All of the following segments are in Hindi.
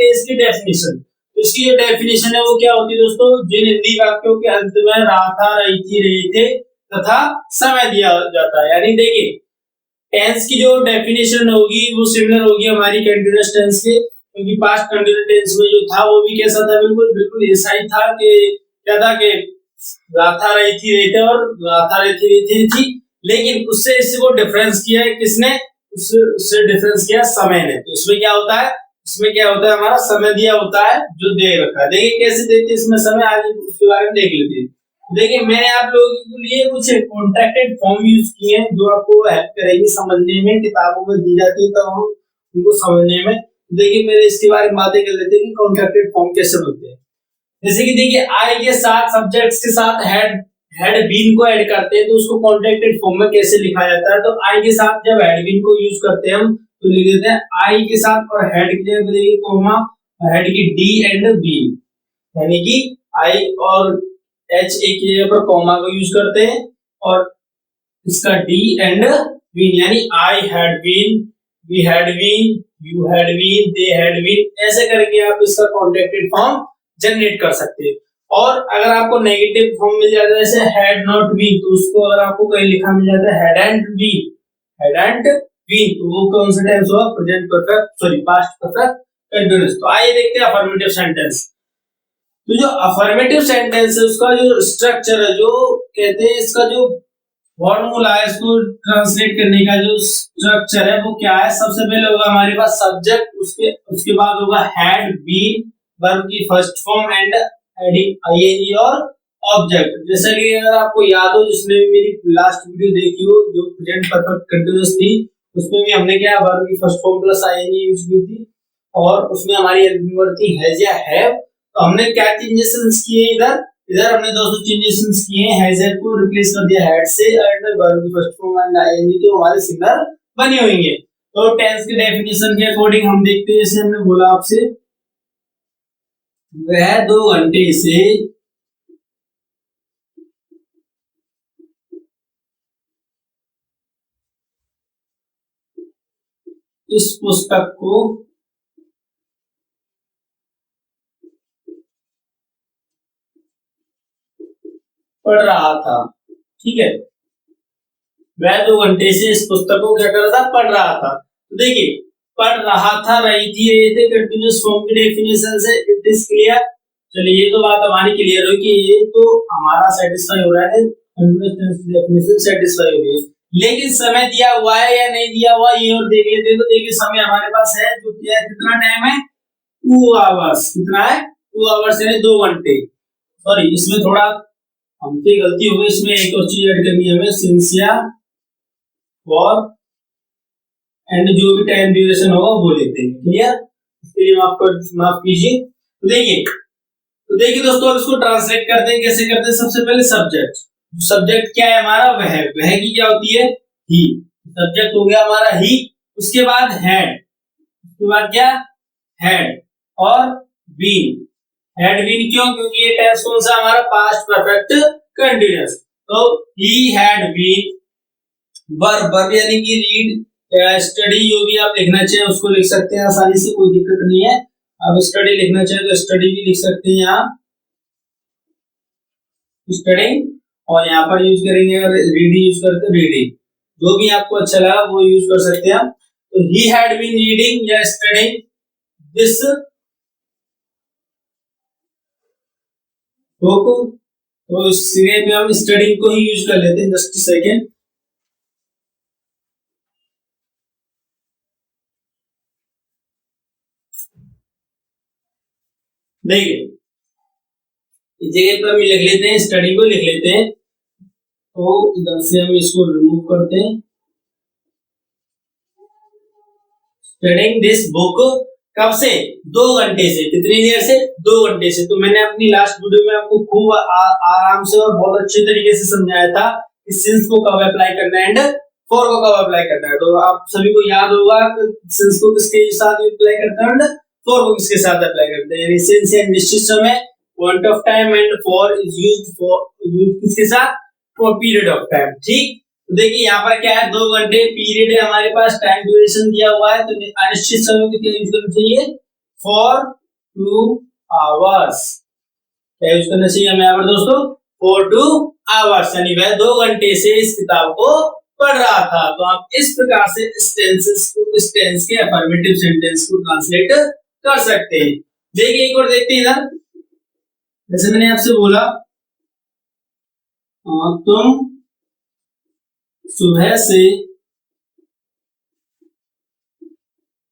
हैं इसकी डेफिनेशन। तो इसकी जो डेफिनेशन है वो क्या होती है दोस्तों, जिन हिंदी वाक्यों के अंत में रहा था, रही थी, रहे थे तथा समय दिया जाता है। यानी देखिए टेंस की जो डेफिनेशन होगी वो सिमिलर होगी हमारी कंटीन्यूअस टेंस के, क्योंकि पास्ट कंटीन्यूअस टेंस में जो था वो भी कैसा था, बिल्कुल बिल्कुल ऐसा ही था कि क्या था कि गाथा रही थी, रही थे और गाथा रही थी, रही थी, लेकिन उससे इसको डिफरेंस किया है किसने, उससे डिफरेंस किया समय ने। तो इसमें क्या होता है, इसमें क्या होता है, हमारा समय दिया होता है जो दे रखा है। देखिए कैसे देते इसमें समय, आज उसके बारे में देख लेते हैं। देखिए मैंने आप लोगों के लिए कुछ कॉन्ट्रैक्टेड फॉर्म यूज किए हैं जो आपको हेल्प करेगी समझने में, किताबों में दी जाती है तो हम उनको समझने में। देखिए मेरे इसके बारे में बातें कर लेते हैं कि कॉन्ट्रैक्टेड फॉर्म कैसे बनते हैं। जैसे कि देखिए आई के साथ सब्जेक्ट्स के साथ हेड बीन को ऐड करते हैं तो उसको कॉन्ट्रैक्टेड फॉर्म में कैसे लिखा जाता है। तो आई के साथ जब हेड बीन को यूज करते हैं हम तो लिख देते हैं आई के साथ और हेड की जगह देखिए कॉमा, हेड की डी एंड बी, यानी कि आई और एच ए की जगह पर कॉमा को यूज करते हैं और इसका डी एंड बीन, यानी I had been, we had been, you had been, they had been, ऐसे करके आप इसका कॉन्ट्रैक्टेड फॉर्म जनरेट कर सकते हैं। और अगर आपको नेगेटिव फॉर्म मिल जाता है जैसे हैड नॉट बीन, तो उसको अगर आपको कहीं लिखा मिल जाता है हैडंट बीन, हैडंट बीन, तो वो कौन सा टेंस हुआ, present perfect, sorry past perfect continuous. तो आइए देखते हैं अफर्मेटिव सेंटेंस। तो जो अफर्मेटिव सेंटेंस है उसका जो स्ट्रक्चर है, जो कहते हैं इसका जो फॉर्मूला है, इसको ट्रांसलेट करने का जो स्ट्रक्चर है वो क्या है। सबसे पहले होगा हमारे पास सब्जेक्ट, उसके बाद होगा हैड बीन, वर्ब की first form and adding ING और ऑब्जेक्ट। जैसा कि अगर आपको याद हो, जिसने भी मेरी लास्ट वीडियो देखी हो जो प्रेजेंट परफेक्ट कंटीन्यूअस थी, उसमें भी हमने क्या वर्ब की first form plus ING use की थी और उसमें हमारी हेल्पिंग वर्ब थी हैज या हैव। तो हमने क्या चेंजेस किए इधर हमने दोस्तों चेंजेस किए हैं, हैज को रिप्लेस कर दिया हैड से एंड वर्ब की फर्स्ट फॉर्म एंड आईएनजी, तो हमारे सिंगुलर बने होंगे। तो टेंस के डेफिनेशन के अकॉर्डिंग हम देखते हैं, जैसे हमने बोला आपसे, वह 2 घंटे से इस पुस्तक को पढ़ रहा था। ठीक है, वह 2 घंटे से इस पुस्तक को क्या कर रहा था, पढ़ रहा था। तो देखिए पढ़ रहा था, रही थी, रहे थे, कंटीन्यूअस फॉर्म की डेफिनेशन से इट इज क्लियर। चलिए ये तो बात हमारी क्लियर हो कि ये तो हमारा सेटिस्फाई हो रहा है, कंटीन्यूअस टेंस की डेफिनेशन सेटिस्फाई हो रही है। लेकिन समय दिया हुआ है या नहीं दिया हुआ ये और देख लेते हैं। तो देखिए समय हमारे पास है, जो क्या है, कितना टाइम है, 2 आवर्स। कितना है, 2 आवर्स यानी 2 घंटे। सॉरी इसमें थोड़ा हमसे गलती हो गई, इसमें एक और चीज ऐड करनी है हमें, सिंसिया फॉर एंड जो भी टाइम ड्यूरेशन होगा वो लेते हैं। क्लियर, इसके लिए माफ कीजिए। तो देखिए दोस्तों इसको ट्रांसलेट करते हैं, कैसे करते हैं। सबसे पहले सब्जेक्ट, सब्जेक्ट क्या है हमारा, वह की क्या होती है, ही। सब्जेक्ट हो गया हमारा ही। उसके बाद हैड, उसके बाद क्या, हैड और बीन। हैड बीन क्यों, क्योंकि ये टेंस कौन सा हमारा, पास्ट परफेक्ट कंटीन्यूअस। तो ही हैड बीन, वर्ब यानी कि रीड, स्टडी, जो भी आप लिखना चाहें उसको लिख सकते हैं आसानी से, कोई दिक्कत नहीं है। आप स्टडी लिखना चाहें तो स्टडी भी लिख सकते हैं यहाँ, स्टडी, और यहाँ पर यूज करेंगे अगर रीडिंग यूज करते रीडिंग, जो भी आपको अच्छा लगा वो यूज कर सकते हैं। तो ही हैड बीन रीडिंग या स्टडिंग दिस बुक, तो इस सिरे में हम स्टडिंग को ही यूज कर लेते हैं। जस्ट सेकेंड, देखिए इस जगह पर हम लिख लेते हैं, स्टडी को लिख लेते हैं। तो इधर से हम इसको रिमूव करते हैं, स्टडिंग दिस बुक, कब से, 2 घंटे से। कितनी देर से, 2 घंटे से। तो मैंने अपनी लास्ट वीडियो में आपको खूब आराम से और बहुत अच्छे तरीके से समझाया था कि सिंस को कब अप्लाई करना है एंड फॉर को कब अप्लाई करना है। तो आप सभी को याद होगा सिंस को किसके साथ अप्लाई करते हैं एंड फॉर को किसके साथ अप्लाई करते हैं। यानी सिंस या निश्चित समय, point of time, and for is used किसके साथ, फॉर पीरियड ऑफ टाइम। ठीक, तो देखिए यहाँ पर क्या है, 2 घंटे पीरियड है हमारे पास, टाइम ड्यूरेशन दिया हुआ है। तो अनिश्चित समय को क्या यूज करना चाहिए, फॉर 2 hours क्या यूज करना चाहिए हमें यहाँ पर दोस्तों, for 2 hours, यानी वह 2 घंटे से इस किताब को पढ़ रहा था। तो आप इस प्रकार से इस टेंस के अफर्मेटिव सेंटेंस को ट्रांसलेट कर सकते हैं। देखिए एक और देखते हैं इधर, जैसे मैंने आपसे बोला तुम सुबह से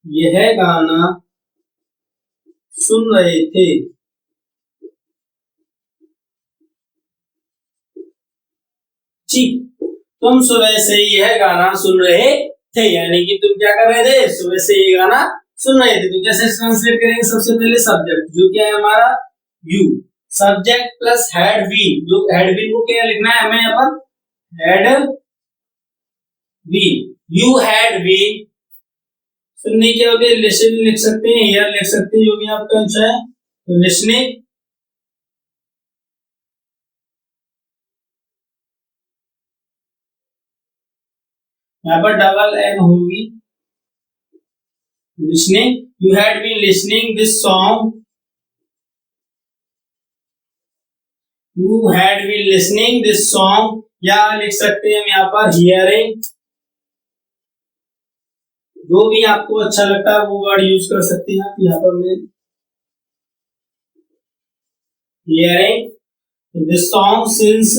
यह गाना सुन रहे थे। ठीक, तुम सुबह से यह गाना सुन रहे थे, यानी कि तुम क्या कर रहे थे, सुबह से ये गाना सुन रहे थे। तो कैसे ट्रांसलेट करेंगे, सबसे पहले सब्जेक्ट जो क्या है हमारा you, subject plus had been, जो हैड बीन को क्या लिखना है हमें यहाँ पर, had been, you had been. सुनने क्या होते हैं, लिसन लिख सकते हैं, हियर लिख सकते हैं, जो भी आपका अच्छा है। तो लिसनिंग, यहाँ पर डबल एन होगी, listening, you had been listening this song, you had been listening this song, या लिख सकते हैं हम यहाँ पर हियरिंग, जो भी आपको अच्छा लगता है वो वर्ड यूज कर सकते हैं आप। यहाँ पर मैं hearing this song since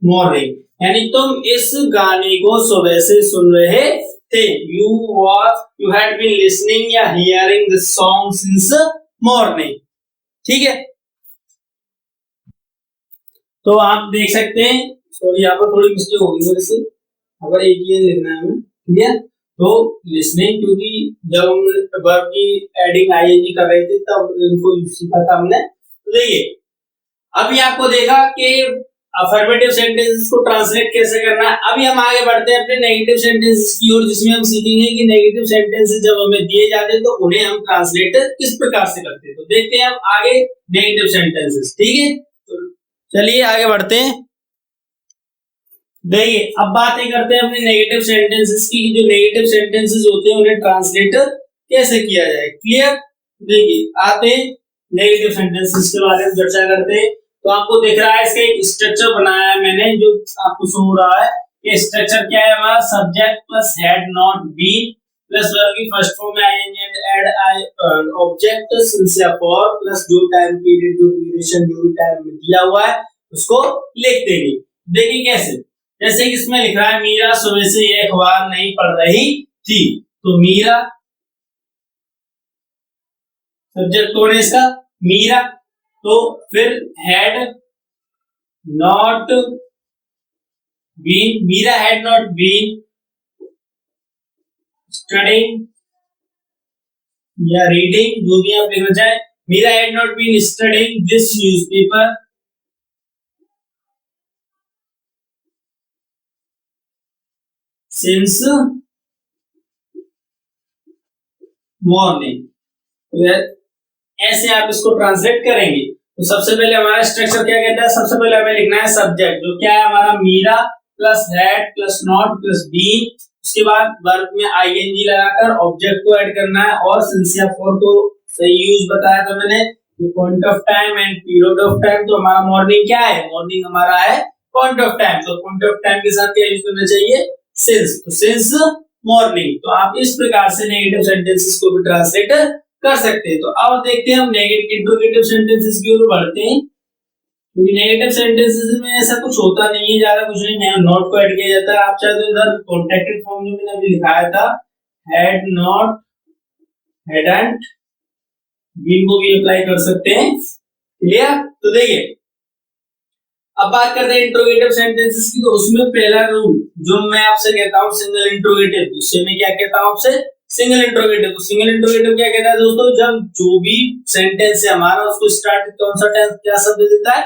morning, यानी तुम इस गाने को सुबह से सुन रहे थे। यू हैड बीन लिसनिंग या hearing this song since morning. ठीक है, तो आप देख सकते हैं, सॉरी यहाँ पर थोड़ी मिस्टेक होगी मेरे से, अगर एक ही लिखना है हमें, ठीक है। तो लिसनिंग, क्योंकि जब हम वर्ब की एडिंग आईएनजी कर रहे थे तब इनको सीखा था हमने। तो देखिए अभी आपको देखा कि अफर्मेटिव सेंटेंसेस को ट्रांसलेट कैसे करना है। अभी हम आगे बढ़ते हैं अपने नेगेटिव सेंटेंसेस की ओर, जिसमें हम सीखेंगे कि नेगेटिव सेंटेंसेस जब हमें दिए जाते हैं तो उन्हें हम ट्रांसलेट किस प्रकार से करते हैं। तो देखते हैं हम आगे नेगेटिव सेंटेंसेस, ठीक है। तो चलिए आगे बढ़ते हैं। देखिए अब बातें करते हैं अपने नेगेटिव सेंटेंसेस की। जो नेगेटिव सेंटेंसेस होते हैं उन्हें ट्रांसलेट कैसे किया जाए, क्लियर। देखिए आते हैं नेगेटिव सेंटेंसेस के बारे में चर्चा करते हैं। तो आपको दिख रहा है इसका एक स्ट्रक्चर बनाया है मैंने, जो आपको शो हो रहा है। ये स्ट्रक्चर क्या है हमारा, subject plus had not been plus verb की फर्स्ट फॉर्म में ING and add I object since या फॉर प्लस जो टाइम पीरियड, जो ड्यूरेशन, जो भी टाइम दिया हुआ है उसको लिख देंगे। देखिए कैसे, जैसे कि इसमें लिख रहा है मीरा सुबह से यह अखबार नहीं पढ़ रही थी। तो मीरा सब्जेक्ट कौन है इसका, मीरा। तो फिर had not been, Meera had not been studying या रीडिंग, जो भी आप लिखना चाहे। Meera had not been studying this newspaper since morning. ऐसे आप इसको ट्रांसलेट करेंगे। तो सबसे पहले हमारा स्ट्रक्चर क्या कहता है, सबसे पहले हमें लिखना है सब्जेक्ट, जो क्या है हमारा Meera plus had plus not plus been. उसके बाद वर्ब में आईएनजी लगाकर ऑब्जेक्ट को ऐड करना है, और सिंस या फॉर को सही यूज बताया था मैंने, point of time and period of time. तो हमारा मॉर्निंग क्या है, मॉर्निंग हमारा है पॉइंट ऑफ टाइम। तो पॉइंट ऑफ टाइम के साथ क्या यूज करना चाहिए, सिंस। तो सिंस मॉर्निंग। तो आप इस प्रकार से नेगेटिव सेंटेंसेस को भी ट्रांसलेट कर सकते हैं। तो अब देखते हैं हम नेगेटिव इंट्रोगेटिव सेंटेंसेस की ओर बढ़ते हैं, क्योंकि नेगेटिव सेंटेंसेस में ऐसा कुछ होता नहीं है, ज्यादा कुछ नहीं है, नॉट को ऐड किया जाता है। आप चाहे तो इधर कॉन्ट्रैक्टेड फॉर्म जो मैंने अभी लिखाया था, हैड नॉट, हैडंट, बीन को भी अप्लाई कर सकते हैं, क्लियर। तो देखिए अब बात करते हैं इंट्रोगेटिव सेंटेंसेस की। तो उसमें पहला रूल जो मैं आपसे कहता हूँ सिंगल इंट्रोगेटिव, उससे मैं क्या कहता हूँ आपसे, सिंगल इंट्रोगेटिव। तो सिंगल इंट्रोगेटिव क्या कहता है दोस्तों, जब जो भी सेंटेंस है हमारा उसको स्टार्ट कौन सा टेंस क्या शब्द देता है,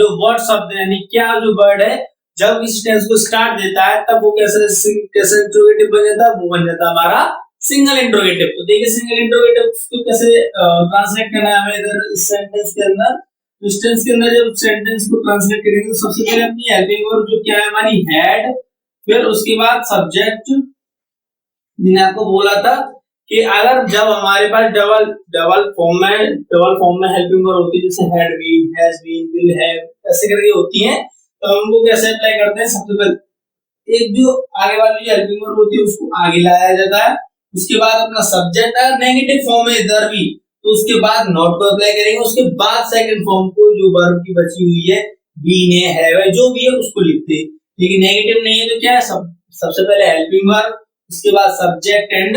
जो वर्ड शब्द है, यानी क्या जो वर्ड है जब इस टेंस को स्टार्ट देता है तब वो कैसे कैसे इंट्रोगेटिव बन जाता है, वो बन जाता है हमारा सिंगल इंट्रोगेटिव। तो देखिए सिंगल इंट्रोगेटिव को कैसे ट्रांसलेट करना है हमें इधर इस सेंटेंस के अंदर। इस टेंस के अंदर जब सेंटेंस को ट्रांसलेट करेंगे तो सबसे पहले अपनी हेल्पिंग वर्ब जो क्या है हमारी हैड, फिर उसके बाद सब्जेक्ट, मैंने आपको बोला था कि अगर जब हमारे पास डबल डबल फॉर्म में हेल्पिंग वर्ब होती है, जैसे had been, has been, will have, ऐसे करके होती हैं, तो हम उनको कैसे अप्लाई करते हैं? सबसे पहले एक जो आगे वाली जो हेल्पिंग वर्ब होती है उसको आगे लाया जाता है, उसके बाद अपना सब्जेक्ट अगर नेगेटिव फॉर्म में इधर भी, तो उसके बाद नॉट को अप्लाई करेंगे, उसके बाद सेकंड फॉर्म को जो वर्ब की बची हुई है, बीन है, हैव है, जो भी है उसको लिखते हैं। लेकिन नेगेटिव नहीं है तो क्या है, सबसे पहले हेल्पिंग वर्ब, उसके बाद subject and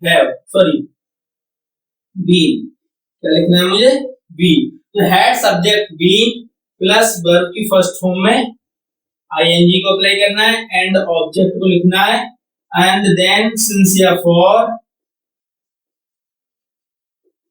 have, sorry been, क्या लिखना है मुझे? बीन। तो had subject been plus verb की फर्स्ट फॉर्म में आईएनजी को अप्लाई करना है एंड ऑब्जेक्ट को लिखना है एंड देन सिंस या फॉर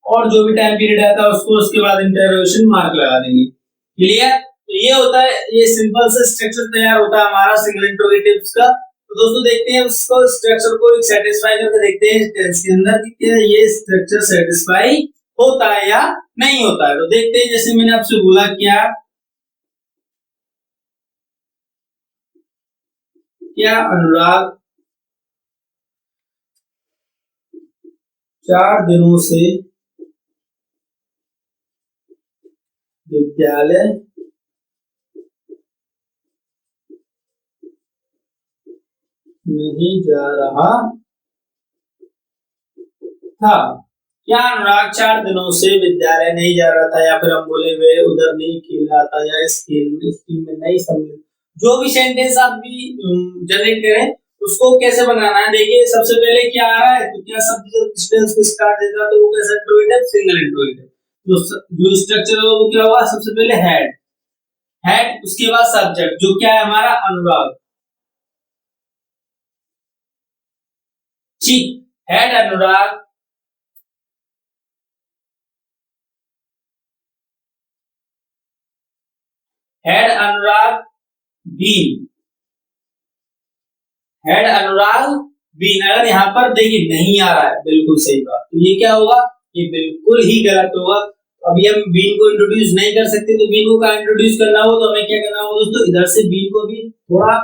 और जो भी टाइम पीरियड आता है उसको, उसके बाद इंटरोगेशन मार्क लगा देंगे। क्लियर? तो ये होता है, ये सिंपल से स्ट्रक्चर तैयार होता है हमारा सिंगल इंटरोगेटिव्स का। तो दोस्तों देखते हैं उसको, स्ट्रक्चर को एक सेटिस्फाई करके देखते हैं टेंस के अंदर कि क्या ये स्ट्रक्चर सेटिस्फाई होता है या नहीं होता है। तो देखते हैं, जैसे मैंने आपसे बोला क्या अनुराग 4 दिनों से विद्यालय नहीं जा रहा था। क्या अनुराग 4 दिनों से विद्यालय नहीं जा रहा था, या फिर हम बोले वे उधर नहीं खेल रहा था, या इस टीम में नहीं सम्मिलित, जो भी सेंटेंस आप भी जनरेट करें उसको कैसे बनाना है। देखिए सबसे पहले क्या आ रहा है, तो क्या सब डिस्टेंस को स्टार्ट देता है तो वो कैसे इंट्रोगेटिव, सिंगल इंट्रोगेटिव। तो जो स्ट्रक्चर है वो क्या होगा, सबसे पहले हैड, उसके बाद सब्जेक्ट जो क्या है हमारा अनुराग, ठीक, had Anurag had Anurag been, had Anurag been. अगर यहाँ पर देखिए नहीं आ रहा है, बिल्कुल सही बात, तो ये क्या होगा, ये बिल्कुल ही गलत होगा। अभी हम बीन को इंट्रोड्यूस नहीं कर सकते, तो बीन को कहाँ इंट्रोड्यूस करना हो, तो हमें क्या करना होगा दोस्तों, इधर से बीन को भी थोड़ा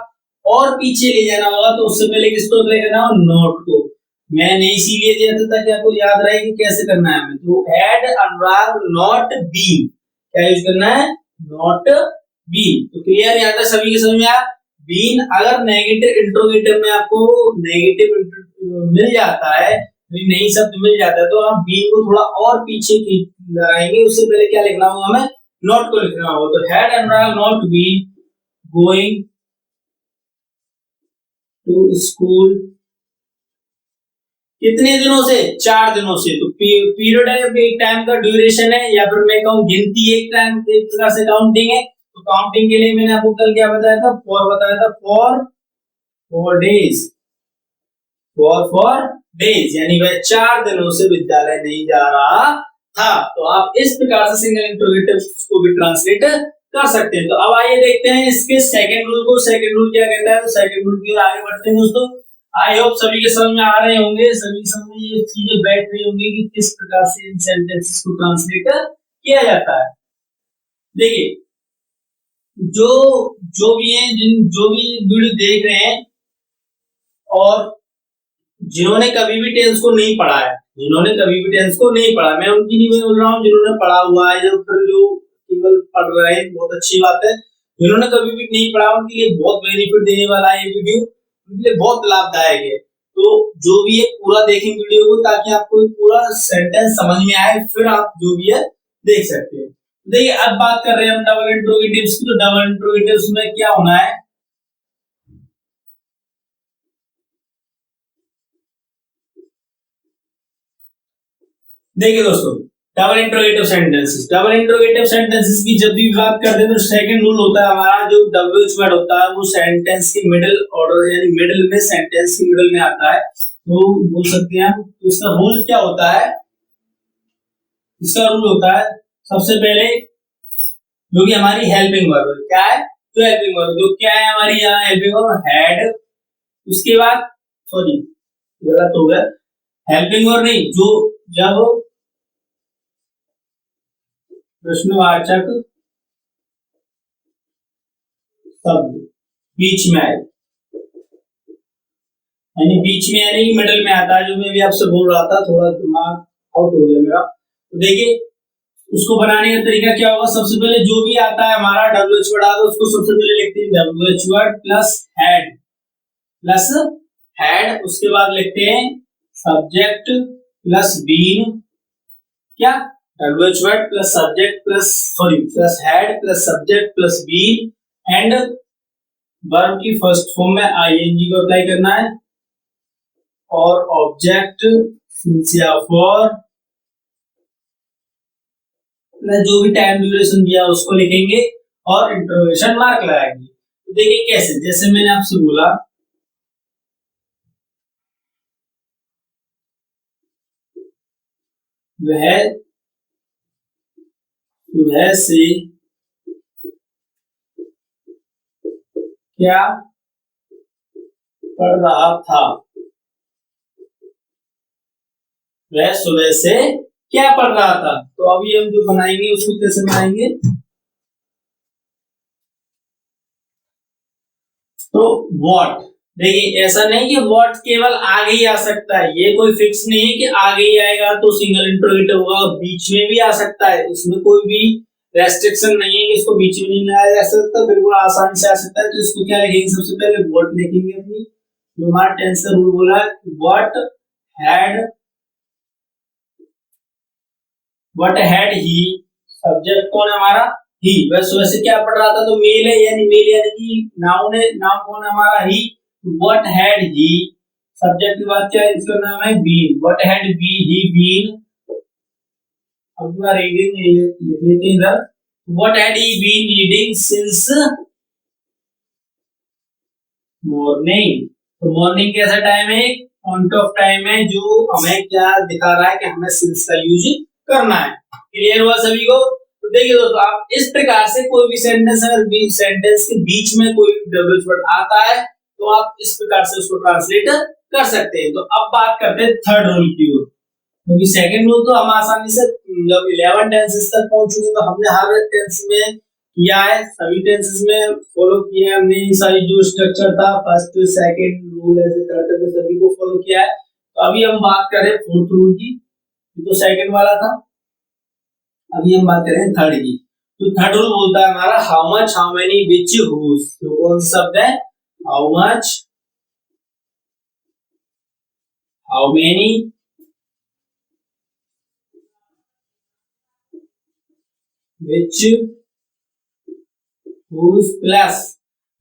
और पीछे ले जाना होगा। तो उससे पहले किसको अप्लाई करना होगा, नॉट को। मैंने इसीलिए दिया था ताकि आपको याद रहे कि कैसे करना है हमें। तो हैड अनुराग नॉट बीन, क्या यूज करना है, नॉट बीन। तो क्लियर, यहाँ तक सभी के समझ में आया। बीन अगर नेगेटिव इंट्रोगेटिव में आपको नेगेटिव मिल जाता है, नहीं शब्द मिल जाता है, तो हम बीन को थोड़ा और पीछे की लगाएंगे। उससे पहले क्या लिखना होगा हमें, नॉट को लिखना होगा। तो had Anurag not been going to school कितने दिनों से, 4 दिनों से। तो पीरियड है, एक टाइम का ड्यूरेशन है, या फिर मैं कहूँ गिनती, एक टाइम एक प्रकार से काउंटिंग है। तो काउंटिंग के लिए मैंने आपको कल क्या बताया था, फॉर बताया था, फॉर डेज, फॉर डेज, यानी वह 4 दिनों से विद्यालय नहीं जा रहा था। तो आप इस प्रकार से सिंगल इंट्रोगेटिव को भी ट्रांसलेट कर सकते हैं। तो अब आइए देखते हैं इसके सेकंड रूल को। सेकंड रूल क्या कहता है, तो सेकंड रूल की ओर आगे बढ़ते हैं दोस्तों। आई होप सभी के समझ में आ रहे होंगे, सभी समझ में ये चीजें बैठ रही होंगी कि किस प्रकार से इन सेंटेंसेस को ट्रांसलेट किया जाता है। देखिए जो जो भी है, जो भी वीडियो देख रहे हैं और जिन्होंने कभी भी टेंस को नहीं पढ़ा है, जिन्होंने कभी भी टेंस को नहीं पढ़ा, मैं उनकी नहीं बोल रहा हूँ, जिन्होंने पढ़ा हुआ है, जो फिर जो केवल पढ़ रहे हैं, बहुत अच्छी बात है। जिन्होंने कभी भी नहीं पढ़ा उनके लिए बहुत बेनिफिट देने वाला है ये वीडियो, उनके लिए बहुत लाभदायक है। तो जो भी है पूरा देखें वीडियो को, ताकि आपको पूरा सेंटेंस समझ में आए, फिर आप जो भी है देख सकते हैं। देखिए अब बात कर रहे हैं हम डबल इंट्रोगेटिव्स की। तो डबल इंट्रोगेटिव्स में क्या होना है, देखिए दोस्तों, डबल इंट्रोगेटिव सेंटेंसेस की जब भी बात करते हैं तो सेकंड रूल होता है हमारा, जो डब्ल्यूएच वर्ड होता है वो सेंटेंस के मिडिल ऑर्डर, यानी मिडिल में, सेंटेंस के मिडिल में आता है। तो बोल सकते हैं तो इसका रूल क्या होता है, इसका रूल होता है सबसे पहले जो कि हमारी हेल्पिंग वर्ब है, क्या है, जो हेल्पिंग वर्ब, जो क्या है हमारी यहाँ हेल्पिंग वर्ब, हैड, उसके बाद, सॉरी गलत हो गया, हेल्पिंग वर्ब नहीं, जो जब प्रश्नवाचक शब्द बीच में आए, यानी बीच में यानी कि मिडिल में आता है, जो मैं भी आपसे बोल रहा था, थोड़ा दिमाग आउट हो गया मेरा। तो देखिए उसको बनाने का तरीका क्या होगा, सबसे पहले जो भी आता है हमारा WH वर्ड आता है उसको सबसे पहले लिखते हैं WH वर्ड प्लस हेड, उसके बाद लिखते हैं सब्जेक्ट प्लस बीन, क्या WH word plus subject plus had plus subject plus been and verb की फर्स्ट फॉर्म में ING को अप्लाई करना है और ऑब्जेक्ट सिंस या फॉर जो भी टाइम ड्यूरेशन दिया उसको लिखेंगे और इंटरोगेशन मार्क लगाएंगे। तो देखिए कैसे, जैसे मैंने आपसे बोला वह सुबह से क्या पढ़ रहा था, वह सुबह से क्या पढ़ रहा था। तो अभी हम जो बनाएंगे उसको कैसे बनाएंगे, तो व्हाट, देखिए ऐसा नहीं कि व्हाट केवल आगे ही आ सकता है, ये कोई फिक्स नहीं है कि आगे ही आएगा तो सिंगल इंटरोगेटिव होगा, और बीच में भी आ सकता है, इसमें कोई भी रेस्ट्रिक्शन नहीं है कि इसको बीच में नहीं लाया जा सकता, बिल्कुल आसानी से आ सकता है। तो इसको क्या लिखेंगे, सबसे पहले व्हाट लिखेंगे, अपनी जो हमारा टेंस का रूल बोला है, व्हाट हैड ही, सब्जेक्ट कौन है हमारा, ही, वह सुबह से क्या पढ़ रहा था, तो मेल है, यानी कि नाउन है, नाउन कौन है हमारा, he. What had he, subject की बात क्या है, इसका नाम है been, what had he been, अब पूरा रीडिंग लिख लेते हैं इधर, what had he been reading since morning. तो मॉर्निंग कैसा टाइम है, पॉइंट ऑफ टाइम है जो हमें क्या दिखा रहा है कि हमें सिंस का यूज करना है। क्लियर हुआ सभी को। तो देखिए दोस्तों, आप इस प्रकार से कोई भी सेंटेंस, अगर सेंटेंस के बीच में कोई WH वर्ड आता है तो आप इस प्रकार से उसको ट्रांसलेट कर सकते हैं। तो अब बात करते हैं थर्ड रूल की ओर, क्योंकि सेकंड रूल तो हम आसानी से जब 11 टेंसेस तक पहुंच चुके तो हमने हर टेंस में किया है, सभी टेंसेस में फॉलो किया है हमने, सारी जो स्ट्रक्चर था फर्स्ट सेकंड रूल ऐसे करते हुए सभी को फॉलो किया है। तो अभी हम बात करें फोर्थ रूल की, तो सेकंड वाला था, अभी हम बात करें थर्ड की। तो थर्ड रूल बोलता है हमारा how much, how many, which, whose. तो कौन सा शब्द है, how much, how many, which, whose plus,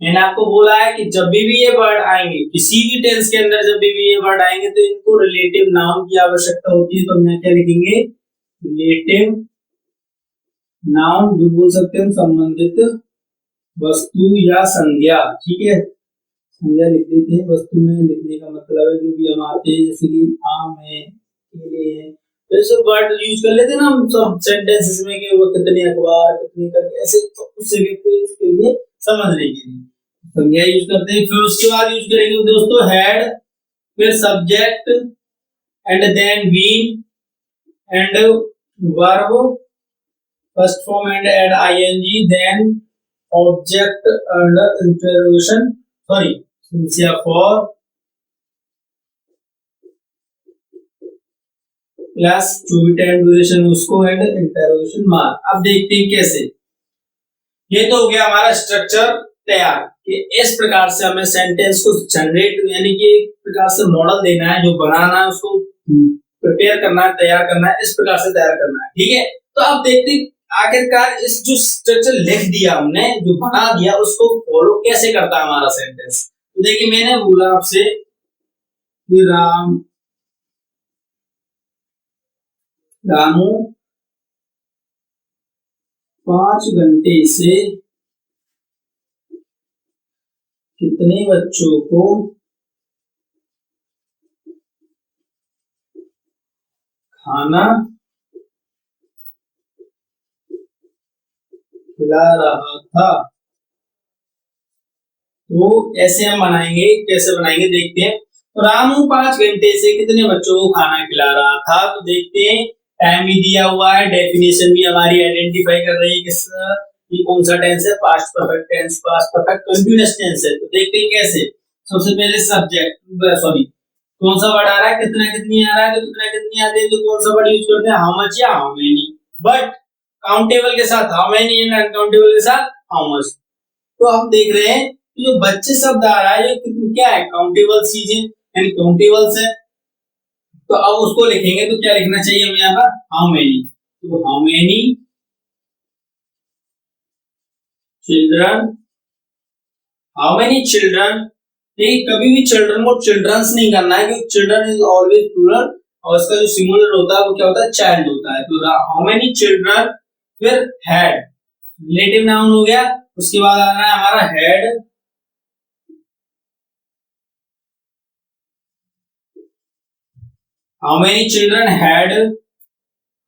मैंने आपको बोला है कि जब भी ये वर्ड आएंगे किसी भी टेंस के अंदर, जब भी ये वर्ड आएंगे तो इनको रिलेटिव नाउन की आवश्यकता होती है। तो हम क्या लिखेंगे, रिलेटिव नाउन, जो बोल सकते हैं संबंधित वस्तु या संज्ञा, ठीक है, संज्ञा लिख देते हैं, वस्तु में लिखने का मतलब है जो भी हम आते हैं, जैसे कि आम है, केले है, जैसे वर्ड यूज कर लेते हैं ना हम सब सेंटेंसेस में कि वो कितने अखबार, कितने करके, ऐसे उस जगह पे इसके लिए समझने के लिए संज्ञा यूज करते हैं। फिर उसके बाद यूज करेंगे दोस्तों हेड, फिर subject and then been and verb first form and add ING, then object under interrogation, sorry since या फॉर, प्लस जो भी टाइम ड्यूरेशन उसको एंड इंटरोगेशन मार्क। अब देखते हैं कैसे। ये तो हो गया हमारा स्ट्रक्चर तैयार कि इस प्रकार से हमें सेंटेंस को जनरेट, यानी कि एक प्रकार से मॉडल देना है, जो बनाना है उसको प्रिपेयर करना है, तैयार करना है, इस प्रकार से तैयार करना है, ठीक है। तो अब देखते हैं आखिरकार इस जो स्ट्रक्चर लिख दिया हमने, जो बना दिया, उसको फॉलो कैसे करता है हमारा सेंटेंस। तो देखिए मैंने बोला आपसे कि रामू 5 घंटे से कितने बच्चों को खाना खिला रहा था। तो ऐसे हम बनाएंगे, कैसे बनाएंगे देखते हैं। तो रामू 5 घंटे से कितने बच्चों को खाना खिला रहा था। तो देखते हैं, टाइम भी दिया हुआ है, डेफिनेशन भी हमारी आइडेंटिफाई कर रही है किस ये कौन सा टेंस है, past perfect tense, past perfect continuous tense है। तो देखते हैं कैसे। सबसे पहले सब्जेक्ट सॉरी कौन सा वर्ड आ रहा है, कितना कितनी आ रहा है, तो कितना कितनी आती है तो कौन सा वर्ड यूज करते हैं, हाउ मच या हाउ मेनी। बट काउंटेबल के साथ हाउ मेनी एंड अनकाउंटेबल के साथ हाउ मच। तो हम देख रहे हैं कि जो बच्चे शब्द आ रहा है ये क्या है, काउंटेबल चीजें यानी काउंटेबल्स है। तो अब उसको लिखेंगे तो क्या लिखना चाहिए हमें यहाँ पर, हाउ मेनी। तो how many children, how many children. देखिए कभी भी चिल्ड्रन को चिल्ड्रंस नहीं करना है क्योंकि चिल्ड्रन इज ऑलवेज प्लूरल और इसका जो सिंगुलर होता है वो क्या होता है, चाइल्ड होता है। तो हाउ मेनी चिल्ड्रन, फिर हैड रिलेटिव नाउन हो गया, उसके बाद आना है हमारा had, how many children had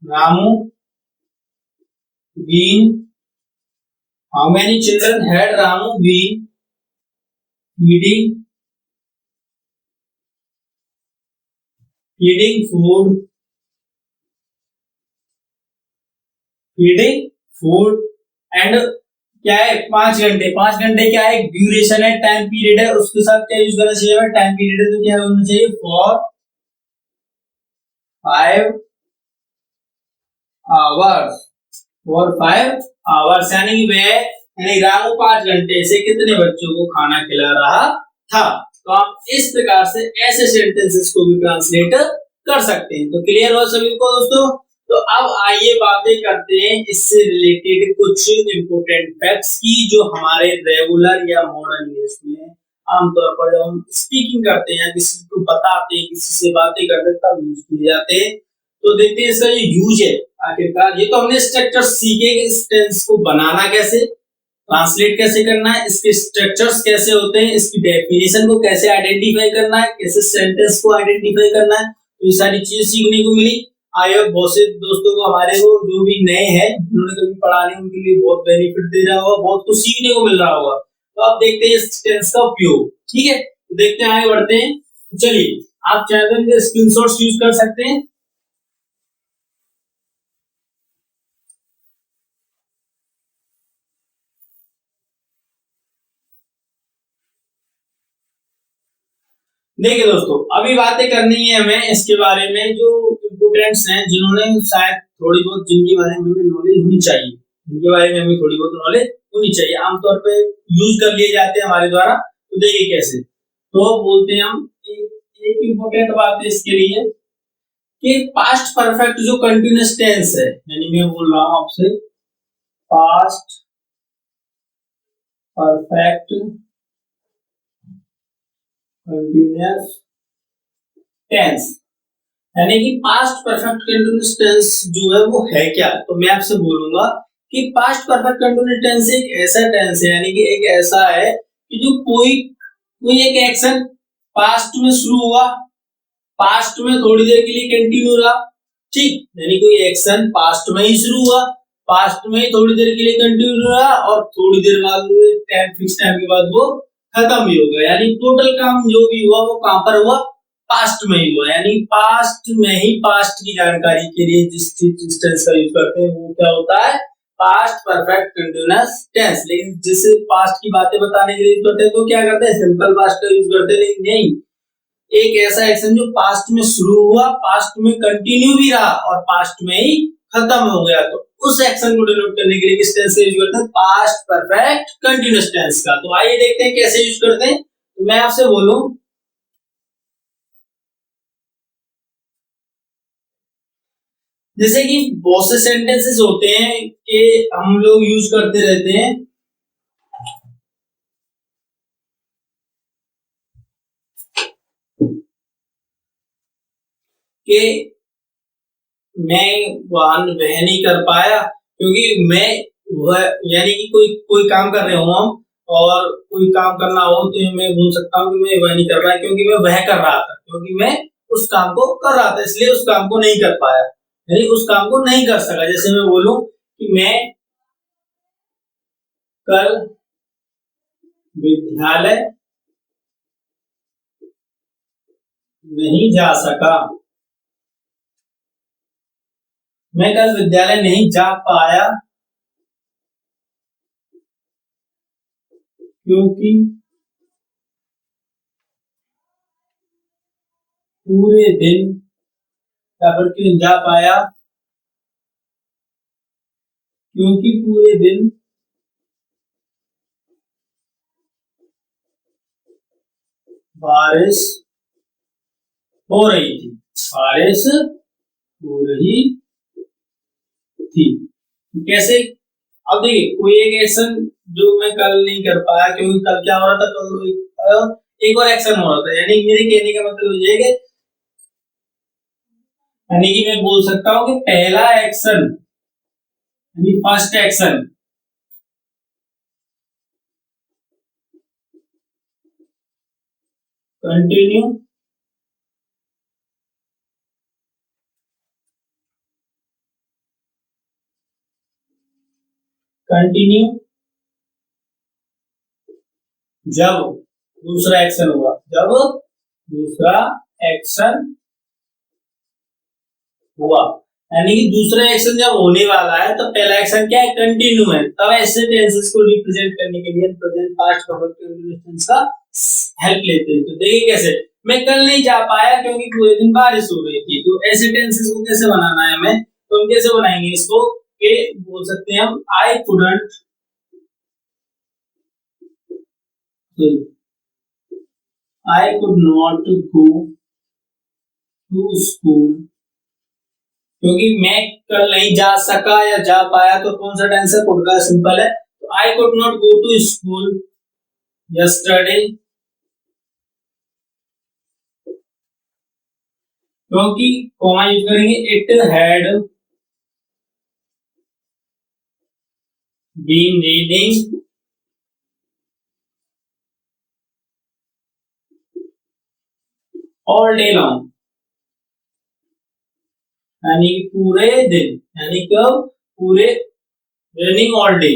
Ramu been, how many children had Ramu been feeding, feeding food, feeding food and क्या है 5 घंटे, 5 घंटे क्या है, ड्यूरेशन है, टाइम पीरियड है, उसके साथ क्या यूज करना चाहिए, टाइम पीरियड है तो क्या होना चाहिए, फॉर 5 आवर्स, फॉर 5 आवर्स यानी कि वह यानी रामू 5 घंटे से कितने बच्चों को खाना खिला रहा था। तो आप इस प्रकार से ऐसे सेंटेंसेस को भी ट्रांसलेट कर सकते हैं। तो क्लियर हो सभी को दोस्तों। तो अब आइए बातें करते हैं इससे रिलेटेड कुछ इंपोर्टेंट फैक्ट्स की जो हमारे रेगुलर या मॉडर्न इंग्लिश में आमतौर पर जब हम स्पीकिंग करते हैं, किसी को बताते हैं, किसी से बातें करते हैं तब यूज किए जाते हैं। तो देखते हैं इसका ये यूज है आखिरकार। ये तो हमने स्ट्रक्चर सीखे कि इस टेंस को बनाना कैसे, ट्रांसलेट कैसे करना है, इसके स्ट्रक्चर्स कैसे होते हैं, इसकी डेफिनेशन को कैसे आइडेंटिफाई करना है, कैसे सेंटेंस को आइडेंटिफाई करना है, तो ये सारी चीजें सीखने को मिली। आई होप बहुत से दोस्तों को हमारे को जो भी नए हैं जिन्होंने कभी पढ़ा नहीं उनके लिए बहुत बेनिफिट दे रहा होगा, बहुत कुछ सीखने को मिल रहा होगा। तो आप देखते हैं इस टेंस का उपयोग, ठीक है। तो देखते हैं आगे बढ़ते हैं। चलिए आप चाहे तो स्क्रीनशॉट्स यूज कर सकते हैं। देखिए दोस्तों अभी बातें करनी है हमें इसके बारे में जो इम्पोर्टेंट्स हैं, जिन्होंने शायद थोड़ी बहुत जिनके बारे में हमें नॉलेज होनी चाहिए, जिनके बारे में हमें थोड़ी बहुत नॉलेज होनी चाहिए, आमतौर पे यूज कर लिए जाते हैं हमारे द्वारा। तो देखिए कैसे, तो बोलते हैं हम एक इम्पोर्टेंट बात है इसके लिए कि पास्ट परफेक्ट जो कंटिन्यूअस टेंस है, यानी मैं बोल रहा हूं आपसे पास्ट परफेक्ट कंटिन्यूअस टेंस, यानी कि पास्ट परफेक्ट कंटिन्यूअस टेंस जो है वो है क्या। तो मैं आपसे बोलूंगा कि पास्ट परफेक्ट कंटिन्यूअस टेंस एक ऐसा टेंस है, यानी कि एक ऐसा है कि जो कोई कोई एक एक्शन पास्ट में शुरू हुआ, पास्ट में थोड़ी देर के लिए कंटिन्यू रहा, ठीक, यानी कोई एक्शन पास्ट में ही शुरू हुआ, पास्ट में ही थोड़ी देर के लिए कंटिन्यू रहा और थोड़ी देर बाद टाइम फिक्स टाइम के बाद वो खत्म भी हो गया, यानी टोटल काम जो भी हुआ वो कहां पर हुआ, पास्ट में ही हुआ। यानी पास्ट में ही, पास्ट की जानकारी के लिए जिस टेंस का यूज करते हैं वो क्या होता है, पास्ट परफेक्ट कंटीन्यूअस टेंस। लेकिन जिसे पास्ट की बातें बताने के लिए यूज करते हैं तो क्या करते हैं, सिंपल पास्ट का यूज करते हैं। लेकिन नहीं, एक ऐसा एक्शन जो पास्ट में शुरू हुआ, पास्ट में कंटिन्यू भी रहा और पास्ट में ही खत्म हो गया, तो उस एक्शन को डिनोट करने के लिए किस टेंस का यूज करते हैं, पास्ट परफेक्ट कंटीन्यूअस टेंस का। तो आइए देखते हैं कैसे यूज करते हैं। तो मैं आपसे बोलूं जैसे कि बहुत से सेंटेंसेस होते हैं कि हम लोग यूज करते रहते हैं कि मैं वह नहीं कर पाया क्योंकि मैं वह, यानी कि कोई कोई काम कर रहे हो हम और कोई काम करना हो तो मैं बोल सकता हूँ कि मैं वह नहीं कर पाया क्योंकि मैं वह कर रहा था, क्योंकि मैं उस काम को कर रहा था इसलिए उस काम को नहीं कर पाया, यानी उस काम को नहीं कर सका। जैसे मैं बोलूं कि मैं कल विद्यालय नहीं जा सका, मैं कल विद्यालय नहीं जा पाया क्योंकि पूरे दिन या फिर क्यों जा पाया, क्योंकि पूरे दिन बारिश हो रही थी, बारिश हो रही थी। तो कैसे, अब देखिए कोई एक एक्शन जो मैं कल नहीं कर पाया क्योंकि कल क्या हो रहा था, कल एक और एक्शन हो रहा था, यानी मेरे कहने का मतलब ये है कि यानी कि मैं बोल सकता हूं कि पहला एक्शन यानी फर्स्ट एक्शन कंटिन्यू कंटिन्यू जब दूसरा एक्शन हुआ, जब दूसरा एक्शन हुआ, यानी कि दूसरा एक्शन जब होने वाला है तो पहला एक्शन क्या है, कंटिन्यू है। तब ऐसे टेंसेस को रिप्रेजेंट करने के लिए present past perfect continuous tense का हेल्प लेते हैं। तो देखिए कैसे, मैं कल नहीं जा पाया क्योंकि पूरे दिन बारिश हो रही थी। तो ऐसे टेंसेस को कैसे बनाना है हमें, तो हम कैसे बनाएंगे इसको, कि बोल सकते हैं हम I couldn't, I could not go to school, क्योंकि मैं कल नहीं जा सका या जा पाया, तो कौन सा टेंस है, कुड का, सिंपल है। तो I could not go to school yesterday, क्योंकि कॉमा यूज करेंगे, it had been reading all day long, यानी पूरे दिन, यानी कब, पूरे, रनिंग ऑल डे।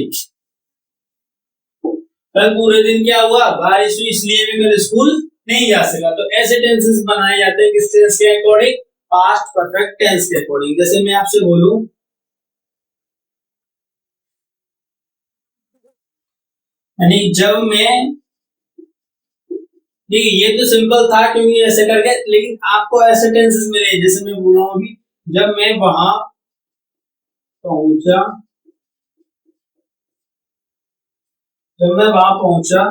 कल पूरे दिन क्या हुआ, बारिश हुई, इसलिए मैं कल स्कूल नहीं जा सका। तो ऐसे टेंसेस बनाए जाते हैं किस टेंस के अकॉर्डिंग, पास्ट परफेक्ट टेंस के अकॉर्डिंग। जैसे मैं आपसे बोलूं, यानी जब मैं, देखिए ये तो सिंपल था क्योंकि ऐसे करके, लेकिन आपको ऐसे टेंसेस मिले जैसे मैं बोल रहा हूं अभी, जब मैं वहां पहुंचा, जब मैं वहां पहुंचा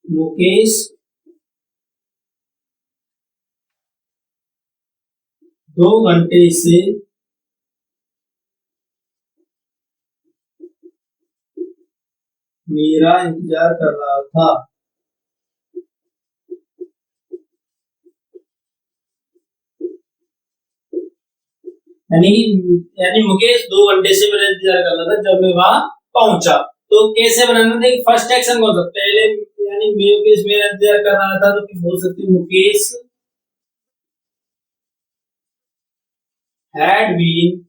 मुकेश 2 घंटे से मेरा इंतजार कर रहा था। यानी यानी मुकेश 2 घंटे से मेरा इंतजार कर रहा था जब मैं वहां पहुंचा। तो कैसे बनाना था, फर्स्ट एक्शन कौन सा, पहले, यानी मुकेश मेरा इंतजार कर रहा था, तो बोल सकते हैं Mukesh had been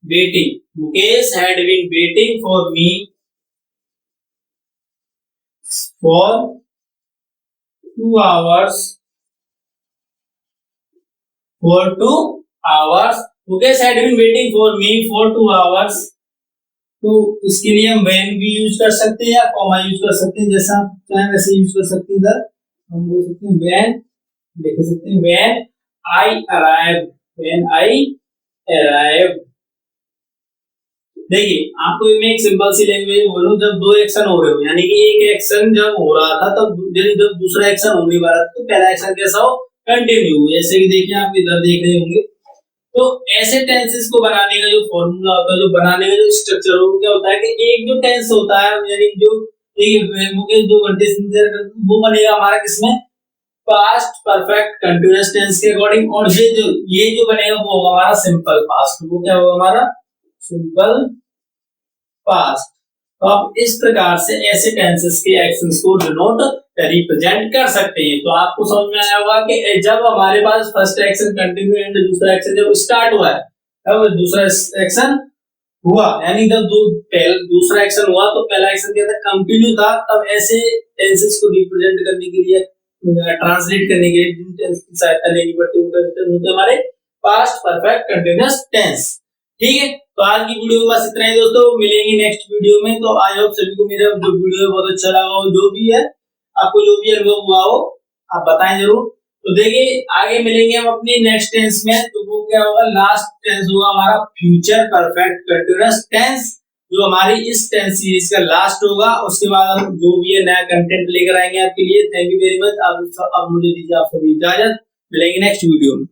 waiting, Mukesh had been waiting for me for 2 hours, for 2 hours, Mukesh had been waiting for me for 2 hours। तो इसके लिए हम when भी यूज कर सकते हैं या कॉमा यूज कर सकते हैं, जैसा आप चाहें वैसे यूज कर सकते हैं। इधर हम बोल सकते हैं when, लिख सकते हैं when I arrived, when I arrived। देखिए आपको मैं एक सिंपल सी लैंग्वेज बोलूं, जब दो एक्शन हो रहे हो, यानी कि एक एक्शन जब हो रहा था तब जब दूसरा एक्शन होने वाला था, तो पहला एक्शन कैसा हो, कंटिन्यू। जैसे कि देखिए आप इधर देख रहे होंगे, तो ऐसे टेंसेस को बनाने का जो फॉर्मूला होता है, जो बनाने का जो स्ट्रक्चर हो, क्या होता है कि एक जो टेंस होता है, यानी जो मुकेश 2 घंटे से इंतजार कर, वो बनेगा हमारा किसमें, पास्ट परफेक्ट कंटीन्यूअस टेंस के अकॉर्डिंग। और ये जो बनेगा वो होगा हमारा सिंपल पास्ट, वो क्या होगा हमारा सिंपल पास्ट। तो आप इस प्रकार से ऐसे टेंसेस के एक्शंस को डिनोट रिप्रेजेंट कर सकते हैं। तो आपको समझ में आया होगा कि जब हमारे पास फर्स्ट एक्शन कंटिन्यू एंड दूसरा एक्शन जब स्टार्ट हुआ है, तब दूसरा एक्शन हुआ, यानी जब दूसरा एक्शन हुआ तो पहला एक्शन क्या था, कंटिन्यू था। तब ऐसे टेंसेस को रिप्रेजेंट करने के लिए, ट्रांसलेट करने के लिए जिन टेंस की सहायता लेनी पड़ती है वो होते हमारे पास्ट परफेक्ट कंटीन्यूअस टेंस। ठीक है, तो आज की वीडियो में बस इतना ही दोस्तों, मिलेंगे नेक्स्ट वीडियो में। तो आई होप सभी को मेरा जो वीडियो बहुत अच्छा लगा हो, जो भी है आपको जो भी अनुभव हुआ हो आप बताएं जरूर। तो देखिए आगे मिलेंगे हम अपनी नेक्स्ट टेंस में, तो वो क्या होगा, लास्ट टेंस होगा हमारा फ्यूचर परफेक्ट कंटीन्यूअस टेंस, जो हमारी इस टेंस सीरीज का लास्ट होगा। उसके बाद हम जो भी है नया कंटेंट लेकर आएंगे आपके लिए। Thank you very much. अब मुझे दीजिए आप सभी इजाजत, मिलेंगे नेक्स्ट वीडियो में।